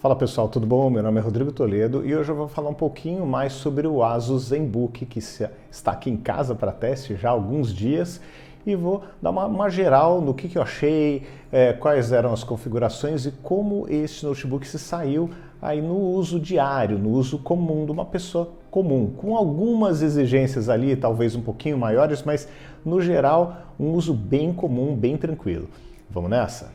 Fala pessoal, tudo bom? Meu nome é Rodrigo Toledo e hoje eu vou falar um pouquinho mais sobre o Asus ZenBook, que está aqui em casa para teste já há alguns dias, e vou dar uma geral no que eu achei, quais eram as configurações e como este notebook se saiu aí no uso diário, no uso comum de uma pessoa comum, com algumas exigências ali, talvez um pouquinho maiores, mas no geral um uso bem comum, bem tranquilo. Vamos nessa?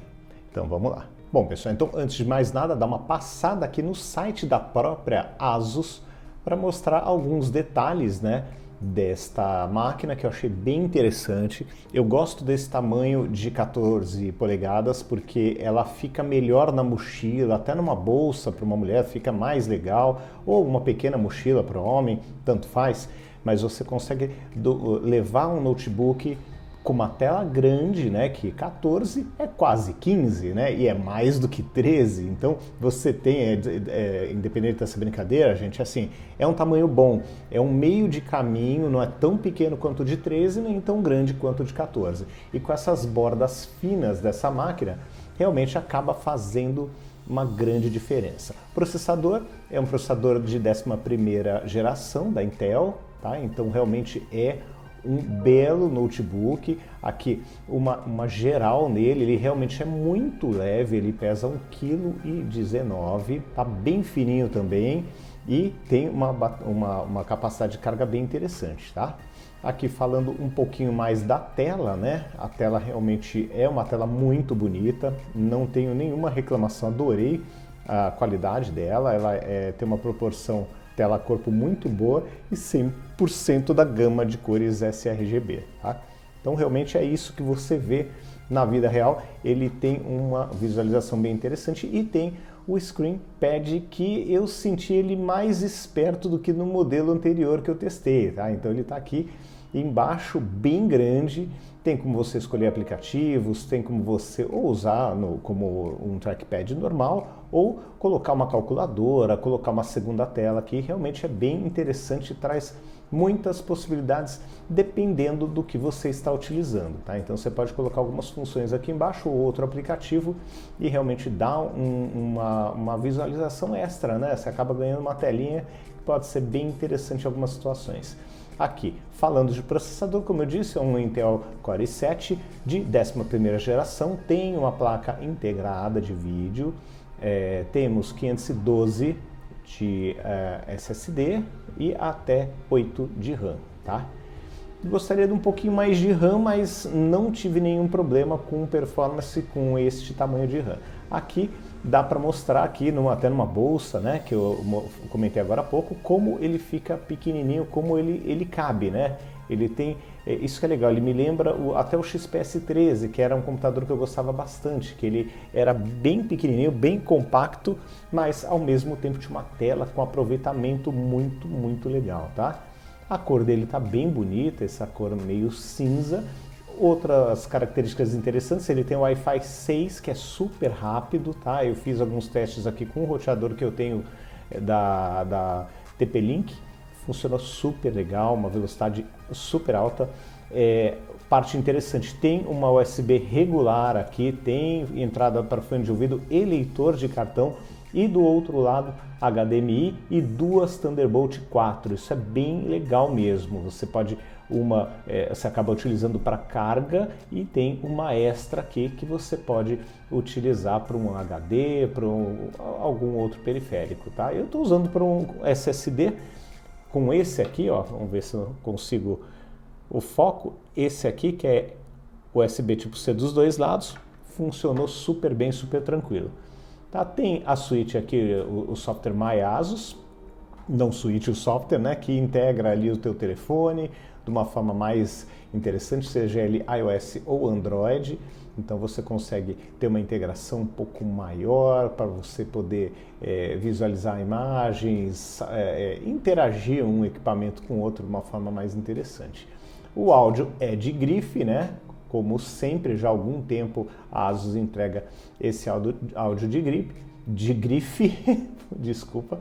Então vamos lá. Bom, pessoal, então antes de mais nada, dá uma passada aqui no site da própria Asus para mostrar alguns detalhes, né, desta máquina que eu achei bem interessante. Eu gosto desse tamanho de 14 polegadas porque ela fica melhor na mochila, até numa bolsa para uma mulher fica mais legal, ou uma pequena mochila para o homem, tanto faz, mas você consegue levar um notebook com uma tela grande, né, que 14 é quase 15, né, e é mais do que 13, então você tem, independente dessa brincadeira, gente, assim, é um tamanho bom, é um meio de caminho, não é tão pequeno quanto o de 13, nem tão grande quanto o de 14. E com essas bordas finas dessa máquina, realmente acaba fazendo uma grande diferença. O processador é um processador de 11ª geração da Intel, tá? Então realmente é um belo notebook. Aqui uma geral nele, ele realmente é muito leve, ele pesa 1,19 kg, tá bem fininho também e tem uma capacidade de carga bem interessante, tá? Aqui falando um pouquinho mais da tela, né? A tela realmente é uma tela muito bonita, não tenho nenhuma reclamação, adorei a qualidade dela, ela tem uma proporção tela-corpo muito boa e 100% da gama de cores sRGB, tá? Então realmente é isso que você vê na vida real. Ele tem uma visualização bem interessante e tem o Screen Pad, que eu senti ele mais esperto do que no modelo anterior que eu testei, tá? Então ele está aqui embaixo, bem grande, tem como você escolher aplicativos, tem como você ou usar como um trackpad normal ou colocar uma calculadora, colocar uma segunda tela aqui, realmente é bem interessante, traz muitas possibilidades dependendo do que você está utilizando, tá? Então você pode colocar algumas funções aqui embaixo ou outro aplicativo e realmente dá uma visualização extra, né? Você acaba ganhando uma telinha que pode ser bem interessante em algumas situações. Aqui, falando de processador, como eu disse, é um Intel Core i7 de 11ª geração, tem uma placa integrada de vídeo, temos 512 de SSD e até 8 de RAM, tá? Gostaria de um pouquinho mais de RAM, mas não tive nenhum problema com performance com este tamanho de RAM. Aqui dá para mostrar aqui, até numa bolsa, né, que eu comentei agora há pouco, como ele fica pequenininho, como ele cabe, né? Ele tem, isso que é legal, ele me lembra até o XPS 13, que era um computador que eu gostava bastante, que ele era bem pequenininho, bem compacto, mas ao mesmo tempo tinha uma tela com aproveitamento muito legal, tá? A cor dele tá bem bonita, essa cor meio cinza. Outras características interessantes, ele tem o Wi-Fi 6, que é super rápido, tá? Eu fiz alguns testes aqui com o roteador que eu tenho da TP-Link, funcionou super legal, uma velocidade super alta. Parte interessante, tem uma USB regular aqui, tem entrada para fone de ouvido e leitor de cartão, e do outro lado HDMI e duas Thunderbolt 4, isso é bem legal mesmo. Você pode você acaba utilizando para carga e tem uma extra aqui que você pode utilizar para um HD, para algum outro periférico, tá? Eu estou usando para um SSD com esse aqui, ó, vamos ver se eu consigo o foco. Esse aqui que é USB tipo C dos dois lados, funcionou super bem, super tranquilo. Tá, tem a suíte aqui, o software MyAsus, não suíte, o software, né, que integra ali o teu telefone de uma forma mais interessante, seja ele iOS ou Android. Então você consegue ter uma integração um pouco maior para você poder visualizar imagens, interagir um equipamento com o outro de uma forma mais interessante. O áudio é de grife, né? Como sempre, já há algum tempo a Asus entrega esse áudio de grife, desculpa.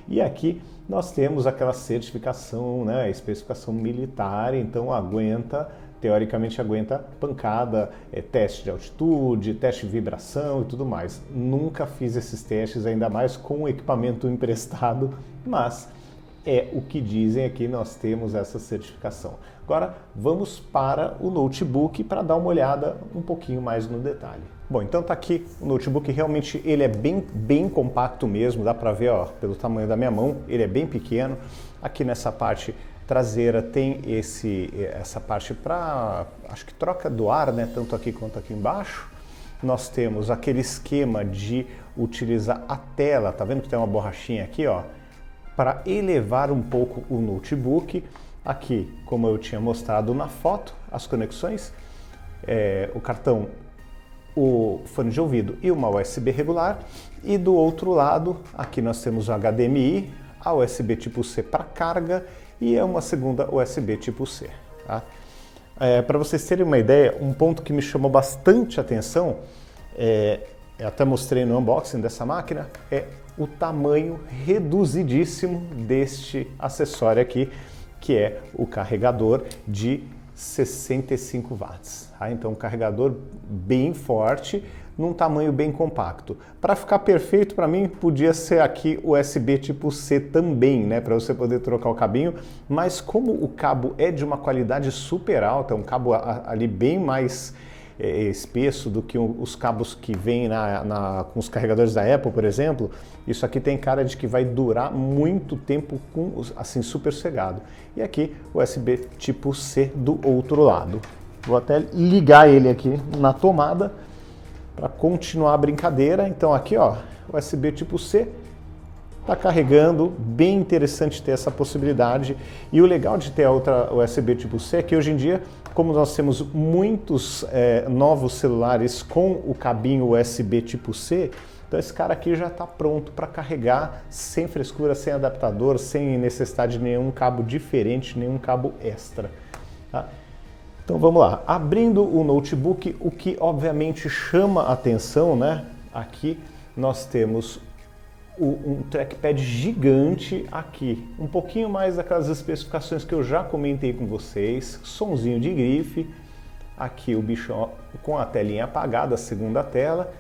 E aqui nós temos aquela certificação, né, especificação militar, então aguenta teoricamente aguenta pancada, teste de altitude, teste de vibração e tudo mais. Nunca fiz esses testes, ainda mais com o equipamento emprestado, mas é o que dizem aqui, nós temos essa certificação. Agora vamos para o notebook para dar uma olhada um pouquinho mais no detalhe. Bom, então tá aqui o notebook, realmente ele é bem compacto mesmo, dá para ver ó, pelo tamanho da minha mão, ele é bem pequeno. Aqui nessa parte traseira tem essa parte para, acho que troca do ar, né, tanto aqui quanto aqui embaixo. Nós temos aquele esquema de utilizar a tela, tá vendo que tem uma borrachinha aqui, ó, para elevar um pouco o notebook. Aqui, como eu tinha mostrado na foto, as conexões, o cartão, o fone de ouvido e uma USB regular. E do outro lado, aqui nós temos o HDMI, a USB tipo C para carga e uma segunda USB tipo C. Tá? Para vocês terem uma ideia, um ponto que me chamou bastante atenção, eu até mostrei no unboxing dessa máquina, é o tamanho reduzidíssimo deste acessório aqui, que é o carregador de 65 watts. Tá? Então, um carregador bem forte, num tamanho bem compacto. Para ficar perfeito, para mim, podia ser aqui o USB tipo C também, né? Para você poder trocar o cabinho, mas como o cabo é de uma qualidade super alta, um cabo ali bem mais espesso do que os cabos que vêm com os carregadores da Apple, por exemplo, isso aqui tem cara de que vai durar muito tempo assim super sossegado. E aqui USB tipo C do outro lado. Vou até ligar ele aqui na tomada para continuar a brincadeira. Então aqui ó, USB tipo C, está carregando, bem interessante ter essa possibilidade. E o legal de ter a outra USB tipo C é que hoje em dia, como nós temos muitos novos celulares com o cabinho USB tipo C, então esse cara aqui já está pronto para carregar sem frescura, sem adaptador, sem necessidade de nenhum cabo diferente, nenhum cabo extra. Tá? Então vamos lá, abrindo o notebook, o que obviamente chama a atenção, né? Aqui nós temos um trackpad gigante aqui, um pouquinho mais daquelas especificações que eu já comentei com vocês, sonzinho de grife, aqui o bicho com a telinha apagada, a segunda tela,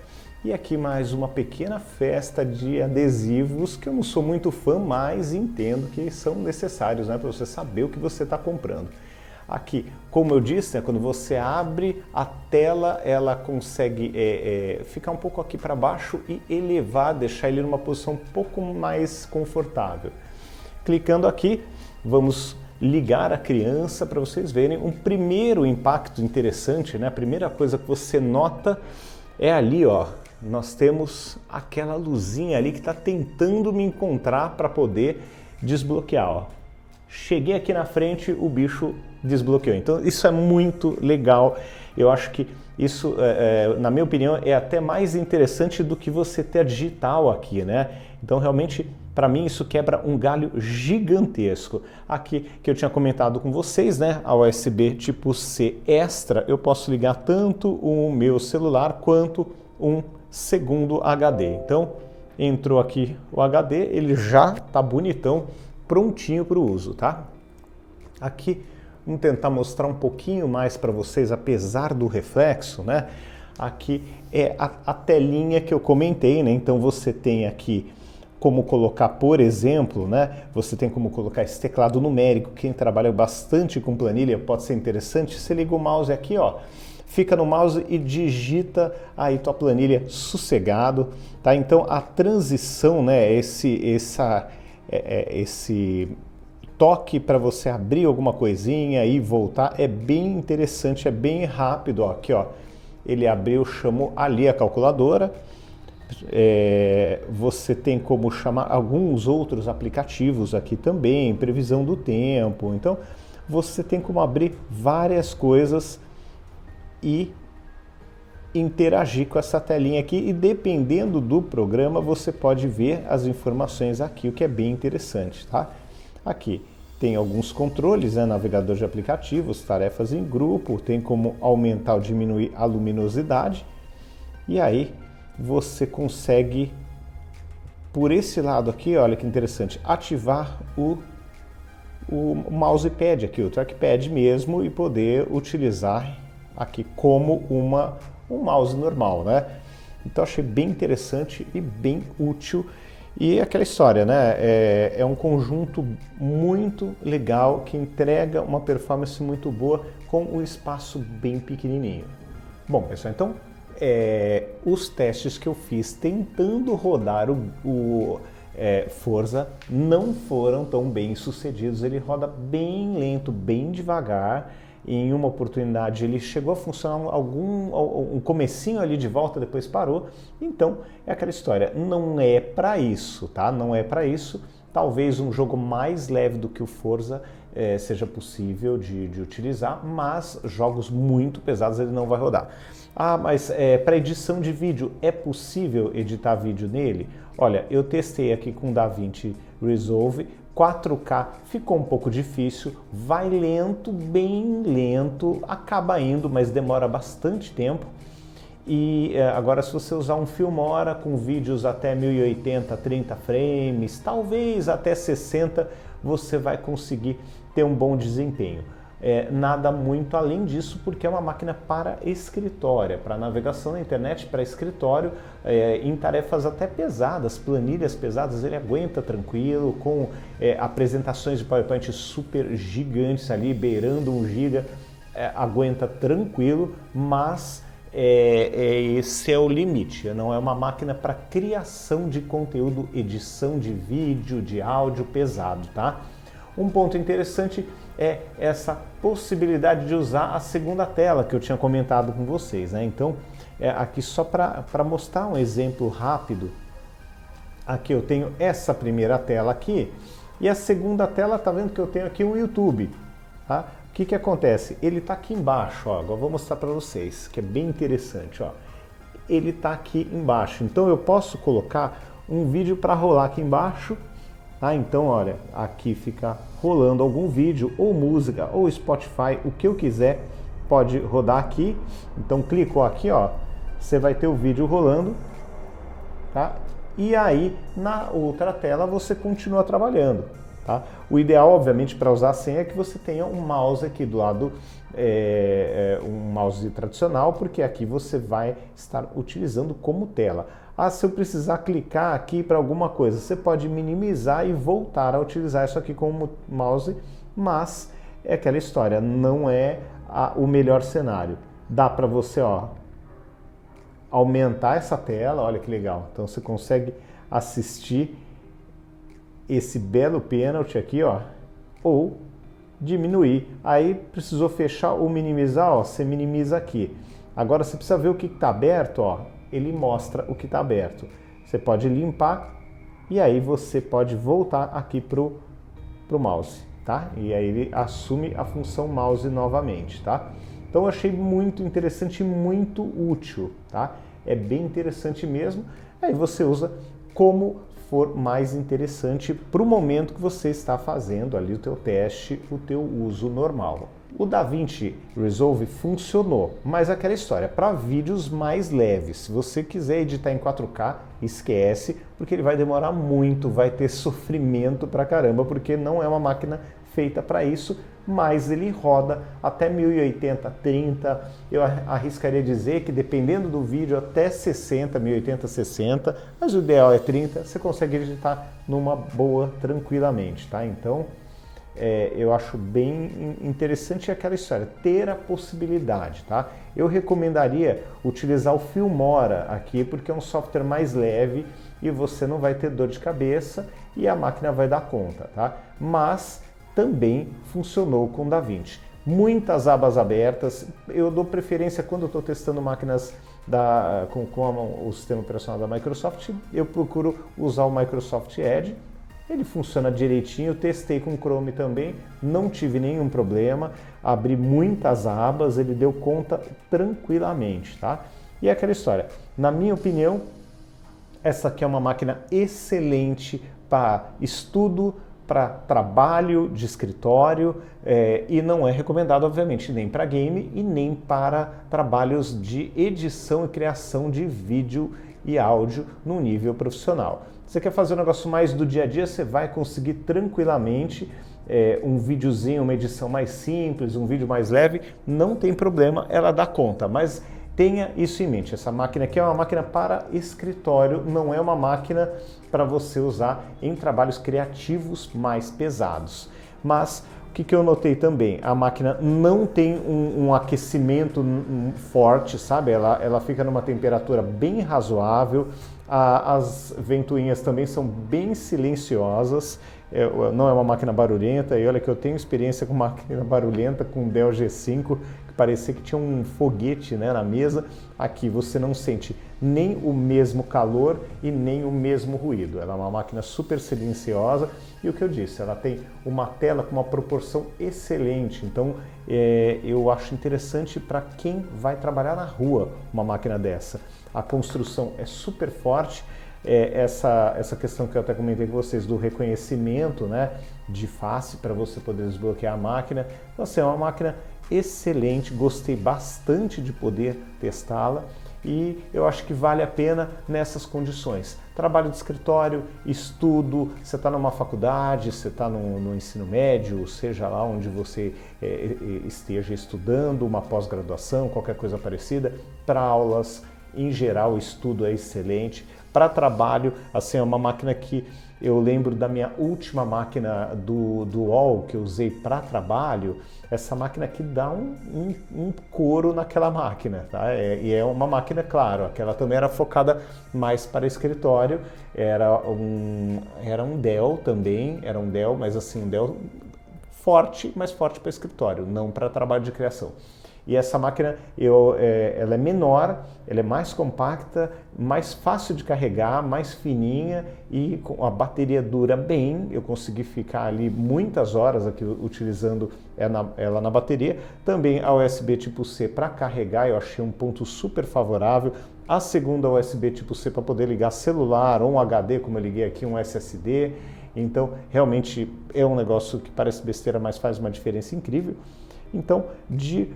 e aqui mais uma pequena festa de adesivos que eu não sou muito fã, mas entendo que são necessários, né, para você saber o que você está comprando. Aqui, como eu disse, né, quando você abre a tela, ela consegue ficar um pouco aqui para baixo e elevar, deixar ele numa posição um pouco mais confortável. Clicando aqui, vamos ligar a criança para vocês verem um primeiro impacto interessante, né? A primeira coisa que você nota é ali, ó, nós temos aquela luzinha ali que está tentando me encontrar para poder desbloquear, ó. Cheguei aqui na frente, o bicho desbloqueou. Então isso é muito legal. Eu acho que isso, na minha opinião, é até mais interessante do que você ter a digital aqui, né? Então realmente, para mim, isso quebra um galho gigantesco. Aqui que eu tinha comentado com vocês, né? A USB tipo C extra, eu posso ligar tanto o meu celular quanto um segundo HD. Então entrou aqui o HD, ele já tá bonitão, prontinho para o uso, tá? Aqui, vamos tentar mostrar um pouquinho mais para vocês, apesar do reflexo, né? Aqui é a telinha que eu comentei, né? Então você tem aqui como colocar, por exemplo, né? Você tem como colocar esse teclado numérico. Quem trabalha bastante com planilha pode ser interessante. Você liga o mouse aqui, ó, fica no mouse e digita aí tua planilha sossegado, tá? Então a transição, né? Esse toque para você abrir alguma coisinha e voltar é bem interessante, é bem rápido. Ó, aqui, ó, ele abriu, chamou ali a calculadora. Você tem como chamar alguns outros aplicativos aqui também, previsão do tempo. Então você tem como abrir várias coisas e interagir com essa telinha aqui, e dependendo do programa você pode ver as informações aqui, o que é bem interessante, tá? Aqui tem alguns controles, né? Navegador de aplicativos, tarefas em grupo, tem como aumentar ou diminuir a luminosidade, e aí você consegue, por esse lado aqui, olha que interessante, ativar o mousepad aqui, o trackpad mesmo, e poder utilizar aqui como um mouse normal, né? Então achei bem interessante e bem útil. E aquela história, né? É um conjunto muito legal que entrega uma performance muito boa com um espaço bem pequenininho. Bom, pessoal, então os testes que eu fiz tentando rodar o Forza não foram tão bem sucedidos. Ele roda bem lento, bem devagar. Em uma oportunidade ele chegou a funcionar um comecinho ali de volta, depois parou. Então é aquela história, não é para isso, tá? Não é para isso. Talvez um jogo mais leve do que o Forza seja possível de utilizar, mas jogos muito pesados ele não vai rodar. Ah, mas para edição de vídeo é possível editar vídeo nele? Olha, eu testei aqui com o DaVinci Resolve. 4K ficou um pouco difícil, vai lento, bem lento, acaba indo, mas demora bastante tempo. E agora se você usar um Filmora com vídeos até 1080, 30 frames, talvez até 60, você vai conseguir ter um bom desempenho. Nada muito além disso, porque é uma máquina para escritório, para navegação na internet, para escritório, em tarefas até pesadas, planilhas pesadas, ele aguenta tranquilo, com apresentações de PowerPoint super gigantes ali, beirando 1 GB, aguenta tranquilo, mas esse é o limite, não é uma máquina para criação de conteúdo, edição de vídeo, de áudio pesado, tá? Um ponto interessante é essa possibilidade de usar a segunda tela que eu tinha comentado com vocês, né? Então, aqui só para mostrar um exemplo rápido, aqui eu tenho essa primeira tela aqui e a segunda tela, tá vendo que eu tenho aqui um YouTube, tá? O que acontece? Ele tá aqui embaixo, ó, agora eu vou mostrar para vocês, que é bem interessante, ó. Ele tá aqui embaixo, então eu posso colocar um vídeo para rolar aqui embaixo. Então, olha, aqui fica rolando algum vídeo, ou música, ou Spotify, o que eu quiser, pode rodar aqui. Então, clicou aqui, ó, você vai ter o vídeo rolando, tá? E aí, na outra tela, você continua trabalhando, tá? O ideal, obviamente, para usar a senha é que você tenha um mouse aqui do lado, um mouse tradicional, porque aqui você vai estar utilizando como tela. Ah, se eu precisar clicar aqui para alguma coisa, você pode minimizar e voltar a utilizar isso aqui como mouse, mas é aquela história, não é o melhor cenário. Dá para você, ó, aumentar essa tela, olha que legal. Então você consegue assistir esse belo pênalti aqui, ó, ou diminuir. Aí precisou fechar ou minimizar, ó, você minimiza aqui. Agora você precisa ver o que está aberto, ó. Ele mostra o que está aberto. Você pode limpar e aí você pode voltar aqui pro mouse, tá? E aí ele assume a função mouse novamente, tá? Então eu achei muito interessante e muito útil, tá? É bem interessante mesmo. Aí você usa como for mais interessante para o momento que você está fazendo ali o teu teste, o teu uso normal. O DaVinci Resolve funcionou, mas aquela história, para vídeos mais leves, se você quiser editar em 4K, esquece, porque ele vai demorar muito, vai ter sofrimento pra caramba, porque não é uma máquina feita para isso, mas ele roda até 1080, 30, eu arriscaria dizer que dependendo do vídeo até 60, 1080, 60, mas o ideal é 30, você consegue editar numa boa, tranquilamente, tá? Então, eu acho bem interessante aquela história, ter a possibilidade, tá? Eu recomendaria utilizar o Filmora aqui, porque é um software mais leve e você não vai ter dor de cabeça e a máquina vai dar conta, tá? Mas também funcionou com o DaVinci. Muitas abas abertas, eu dou preferência quando eu estou testando máquinas com o sistema operacional da Microsoft, eu procuro usar o Microsoft Edge. Ele funciona direitinho, testei com o Chrome também, não tive nenhum problema, abri muitas abas, ele deu conta tranquilamente, tá? E é aquela história, na minha opinião, essa aqui é uma máquina excelente para estudo, para trabalho de escritório e não é recomendado, obviamente, nem para game e nem para trabalhos de edição e criação de vídeo e áudio no nível profissional. Você quer fazer um negócio mais do dia a dia, você vai conseguir tranquilamente um videozinho, uma edição mais simples, um vídeo mais leve, não tem problema, ela dá conta, mas tenha isso em mente, essa máquina aqui é uma máquina para escritório, não é uma máquina para você usar em trabalhos criativos mais pesados. Mas o que eu notei também, a máquina não tem um aquecimento forte, sabe? Ela fica numa temperatura bem razoável, as ventoinhas também são bem silenciosas, não é uma máquina barulhenta, e olha que eu tenho experiência com máquina barulhenta, com Dell G5, que parecia que tinha um foguete, né, na mesa. Aqui você não sente nem o mesmo calor e nem o mesmo ruído. Ela é uma máquina super silenciosa e o que eu disse, ela tem uma tela com uma proporção excelente, então eu acho interessante para quem vai trabalhar na rua uma máquina dessa. A construção é super forte, essa questão que eu até comentei com vocês do reconhecimento, né, de face para você poder desbloquear a máquina. Então, assim, é uma máquina excelente, gostei bastante de poder testá-la e eu acho que vale a pena nessas condições. Trabalho de escritório, estudo, você está numa faculdade, você está no ensino médio, seja lá onde você esteja estudando, uma pós-graduação, qualquer coisa parecida, para aulas, em geral o estudo é excelente. Para trabalho, assim, é uma máquina que eu lembro da minha última máquina do UOL que eu usei para trabalho. Essa máquina aqui dá um couro naquela máquina, tá? E é uma máquina, claro, aquela também era focada mais para escritório, era um Dell também, era um Dell, mas assim, um Dell forte, mas forte para escritório, não para trabalho de criação. E essa máquina, ela é menor, ela é mais compacta, mais fácil de carregar, mais fininha e a bateria dura bem. Eu consegui ficar ali muitas horas aqui utilizando ela na bateria. Também a USB tipo C para carregar, eu achei um ponto super favorável. A segunda USB tipo C para poder ligar celular ou um HD, como eu liguei aqui, um SSD. Então, realmente é um negócio que parece besteira, mas faz uma diferença incrível. Então, de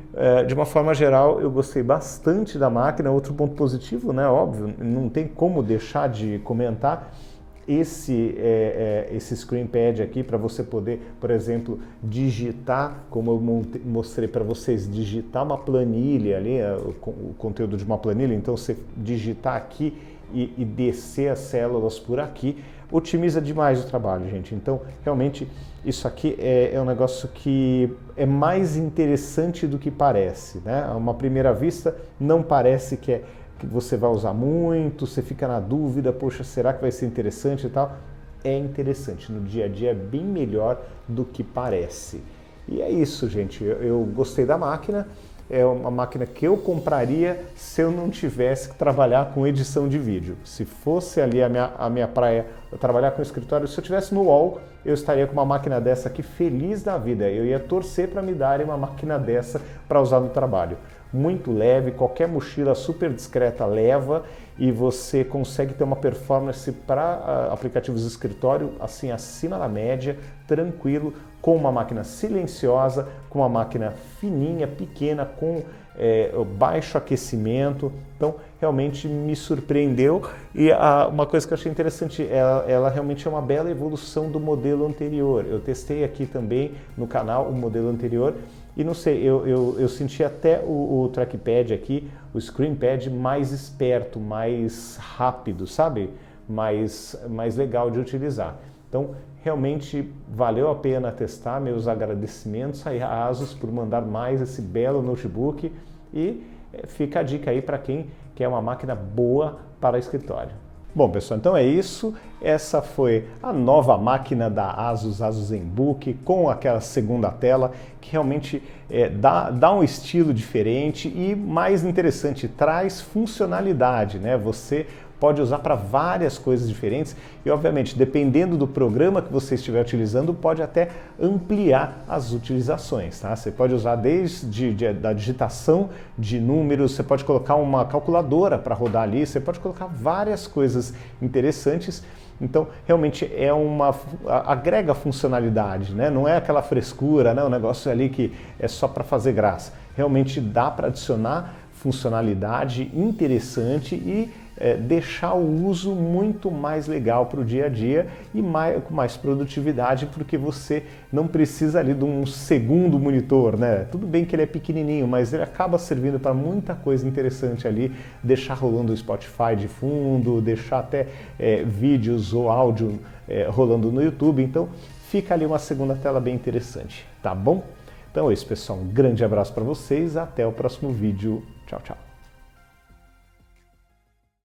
uma forma geral, eu gostei bastante da máquina. Outro ponto positivo, né, óbvio, não tem como deixar de comentar esse screen pad aqui para você poder, por exemplo, digitar, como eu mostrei para vocês, digitar uma planilha ali, o conteúdo de uma planilha. Então, você digitar aqui e descer as células por aqui, otimiza demais o trabalho, gente. Então, realmente, isso aqui é um negócio que é mais interessante do que parece, né? A uma primeira vista, não parece que você vai usar muito, você fica na dúvida, poxa, será que vai ser interessante e tal? É interessante, no dia a dia é bem melhor do que parece. E é isso, gente. Eu gostei da máquina. É uma máquina que eu compraria se eu não tivesse que trabalhar com edição de vídeo. Se fosse ali a minha praia, eu trabalhar com escritório, se eu tivesse no UOL, eu estaria com uma máquina dessa aqui feliz da vida. Eu ia torcer para me darem uma máquina dessa para usar no trabalho. Muito leve, qualquer mochila super discreta leva e você consegue ter uma performance para aplicativos de escritório assim acima da média, tranquilo, com uma máquina silenciosa, com uma máquina fininha, pequena, com baixo aquecimento. Então, realmente me surpreendeu e uma coisa que eu achei interessante, ela realmente é uma bela evolução do modelo anterior. Eu testei aqui também no canal o modelo anterior e não sei, eu senti até o trackpad aqui, o screen pad mais esperto, mais rápido, sabe? Mais legal de utilizar. Então, realmente valeu a pena testar. Meus agradecimentos à ASUS por mandar mais esse belo notebook e fica a dica aí para quem quer uma máquina boa para escritório. Bom, pessoal, então é isso. Essa foi a nova máquina da ASUS ZenBook com aquela segunda tela que realmente dá um estilo diferente e, mais interessante, traz funcionalidade, né? Você pode usar para várias coisas diferentes e, obviamente, dependendo do programa que você estiver utilizando, pode até ampliar as utilizações, tá? Você pode usar desde da digitação de números, você pode colocar uma calculadora para rodar ali, você pode colocar várias coisas interessantes. Então, realmente agrega funcionalidade, né? Não é aquela frescura, né? Um negócio ali que é só para fazer graça. Realmente dá para adicionar funcionalidade interessante e deixar o uso muito mais legal para o dia a dia e com mais produtividade, porque você não precisa ali de um segundo monitor, né? Tudo bem que ele é pequenininho, mas ele acaba servindo para muita coisa interessante ali, deixar rolando o Spotify de fundo, deixar até vídeos ou áudio rolando no YouTube, então fica ali uma segunda tela bem interessante, tá bom? Então é isso, pessoal, um grande abraço para vocês, até o próximo vídeo, tchau, tchau.